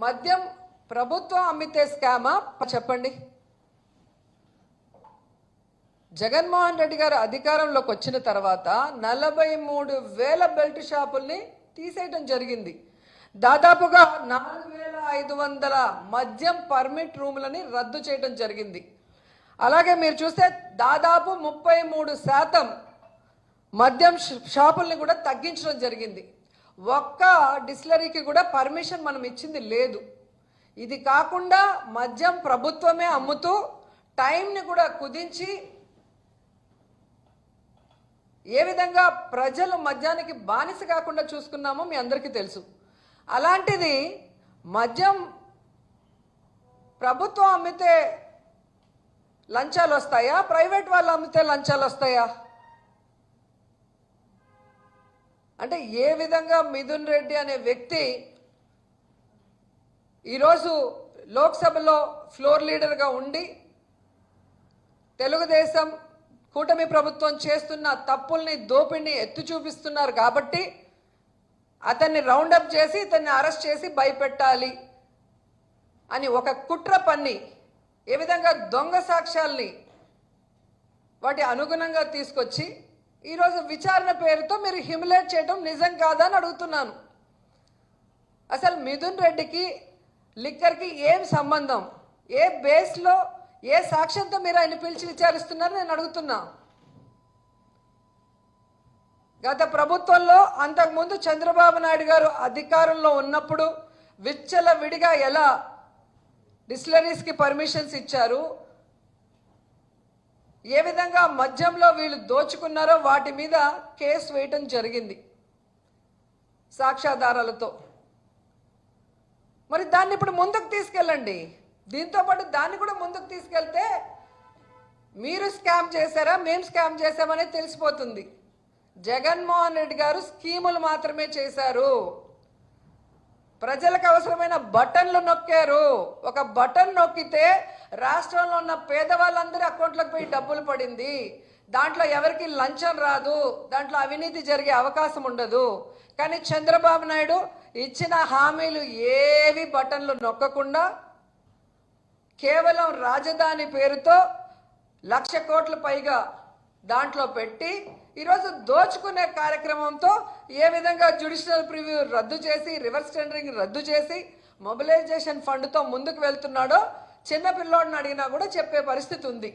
మద్యం ప్రభుత్వం అమ్మితే స్కామా చెప్పండి. జగన్మోహన్ రెడ్డి గారు అధికారంలోకి వచ్చిన తర్వాత 43,000 బెల్ట్ షాపుల్ని తీసేయడం జరిగింది. దాదాపుగా 4,500 మద్యం పర్మిట్ రూములని రద్దు చేయడం జరిగింది. అలాగే మీరు చూస్తే దాదాపు 33% మద్యం షాపుల్ని కూడా తగ్గించడం జరిగింది. ఒక్క డిస్టిలరీకి కూడా పర్మిషన్ మనం ఇచ్చింది లేదు. ఇది కాకుండా మద్యం ప్రభుత్వమే అమ్ముతూ టైంని కూడా కుదించి ఏ విధంగా ప్రజలు మద్యానికి బానిస కాకుండా చూసుకున్నామో మీ అందరికీ తెలుసు. అలాంటిది మద్యం ప్రభుత్వం అమ్మితే లంచాలు వస్తాయా, ప్రైవేట్ వాళ్ళు అమ్మితే లంచాలు వస్తాయా? అంటే ఏ విధంగా మిథున్ రెడ్డి అనే వ్యక్తి ఈరోజు లోక్సభలో ఫ్లోర్ లీడర్గా ఉండి తెలుగుదేశం కూటమి ప్రభుత్వం చేస్తున్న తప్పుల్ని దోపిడిని ఎత్తి చూపిస్తున్నారు కాబట్టి అతన్ని రౌండప్ చేసి ఇతన్ని అరెస్ట్ చేసి భయపెట్టాలి అని ఒక కుట్ర పన్ని ఏ విధంగా దొంగ సాక్ష్యాల్ని వాటి అనుగుణంగా తీసుకొచ్చి ఈరోజు విచారణ పేరుతో మీరు హ్యూమిలేట్ చేయడం నిజం కాదా అని అడుగుతున్నాను. అసలు మిథున్ రెడ్డికి లిక్కర్కి ఏం సంబంధం? ఏ బేస్లో ఏ సాక్ష్యంతో మీరు ఆయన పిలిచి విచారిస్తున్నారు నేను అడుగుతున్నా. గత ప్రభుత్వంలో అంతకుముందు చంద్రబాబు నాయుడు గారు అధికారంలో ఉన్నప్పుడు విచ్చలవిడిగా ఎలా డిస్టిలరీస్కి పర్మిషన్స్ ఇచ్చారు, ఏ విధంగా మద్యంలో వీళ్ళు దోచుకున్నారో వాటి మీద కేసు వేయటం జరిగింది సాక్ష్యాధారాలతో. మరి దాన్ని ఇప్పుడు ముందుకు తీసుకెళ్ళండి. దీంతో పాటు దాన్ని కూడా ముందుకు తీసుకెళ్తే మీరు స్కామ్ చేశారా మేము స్కామ్ చేశామని తెలిసిపోతుంది. జగన్మోహన్ రెడ్డి గారు స్కీములు మాత్రమే చేశారు. ప్రజలకు అవసరమైన బటన్లు నొక్కారు. ఒక బటన్ నొక్కితే రాష్ట్రంలో ఉన్న పేదవాళ్ళందరి అకౌంట్లకు పోయి డబ్బులు పడింది. దాంట్లో ఎవరికి లంచం రాదు, దాంట్లో అవినీతి జరిగే అవకాశం ఉండదు. కానీ చంద్రబాబు నాయుడు ఇచ్చిన హామీలు ఏవి బటన్లు నొక్కకుండా కేవలం రాజధాని పేరుతో 1,00,000 కోట్ల పైగా దాంట్లో పెట్టి ఈరోజు దోచుకునే కార్యక్రమంతో ఏ విధంగా జ్యుడిషియల్ ప్రివ్యూ రద్దు చేసి రివర్స్ టెండరింగ్ రద్దు చేసి మొబిలైజేషన్ ఫండ్తో ముందుకు వెళ్తున్నాడో చిన్నపిల్లోడిని అడిగినా కూడా చెప్పే పరిస్థితి ఉంది.